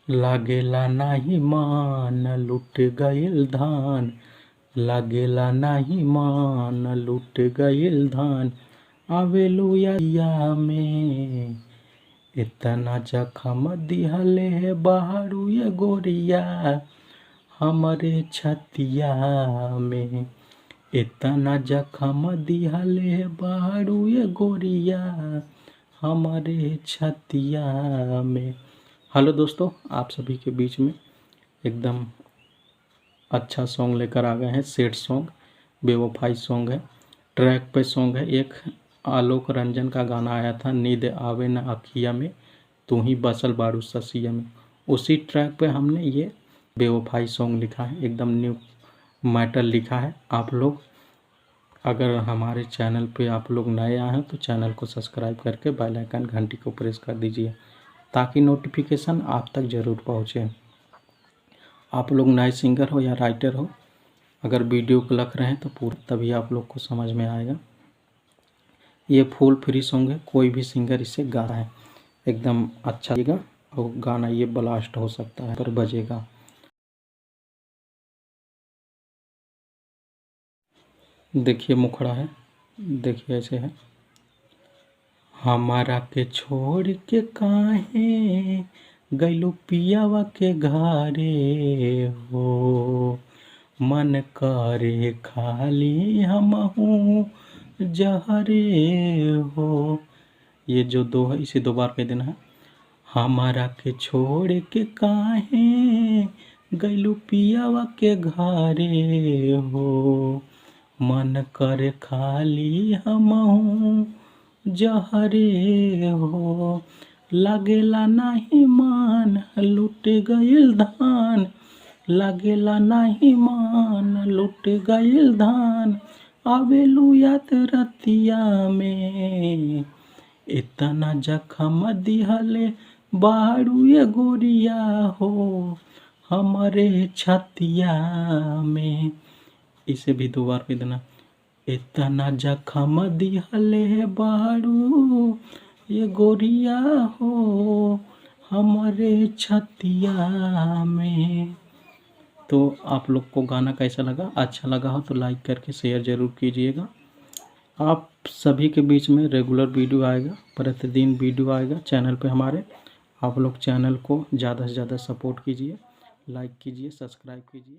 लागेला नाही मान लुट गइल धान, लागेला नाही मान लुट गइल धान। आवेलू यादिया में इतना जखम दिहले बहारू ये गोरिया, हमरे छतिया में इतना जखम दिहले बहारू ये गोरिया, हमारे छतिया में। हेलो दोस्तों, आप सभी के बीच में एकदम अच्छा सॉन्ग लेकर आ गए हैं। सैड सॉन्ग, बेवफाई सॉन्ग है। ट्रैक पे सॉन्ग है एक आलोक रंजन का गाना आया था, नींद आवे न अखिया में तू ही बसल बारू ससिया में। उसी ट्रैक पे हमने ये बेवफाई सॉन्ग लिखा है, एकदम न्यू मैटर लिखा है। आप लोग अगर हमारे चैनल पे आप लोग नए आए हैं तो चैनल को सब्सक्राइब करके बेल आइकन घंटी को प्रेस कर दीजिए ताकि नोटिफिकेशन आप तक ज़रूर पहुँचे। आप लोग नए सिंगर हो या राइटर हो, अगर वीडियो को लिख रहे हैं तो पूरा तभी आप लोग को समझ में आएगा। ये फुल फ्री सॉन्ग है, कोई भी सिंगर इसे गा रहा है, एकदम अच्छा लगेगा और गाना ये ब्लास्ट हो सकता है पर बजेगा। देखिए मुखड़ा है, देखिए ऐसे है। हमारा के छोड़ के काहे गइलू पियावा के घरे हो, मन करे खाली हमहू जहरे हो। ये जो दो है इसे दो बार कह देना है। हमारा के छोड़ के काहे गइलू पियावा के घरे हो, मन करे खाली हमहू जहरे हो। लागेला नाही मान लुट गइल धान, लागेला नाही मान लुट गइल धान। आवेलू याद रतिया में इतना जखम दिहले बारू ये गोरिया हो, हमारे छतिया में। इसे भी दो बार कह देना। इतना जखम दिहले बारू ये गोरिया हो, हमारे छतिया में। तो आप लोग को गाना कैसा लगा? अच्छा लगा हो तो लाइक करके शेयर ज़रूर कीजिएगा। आप सभी के बीच में रेगुलर वीडियो आएगा, प्रतिदिन वीडियो आएगा चैनल पे हमारे। आप लोग चैनल को ज़्यादा से ज़्यादा सपोर्ट कीजिए, लाइक कीजिए, सब्सक्राइब कीजिए।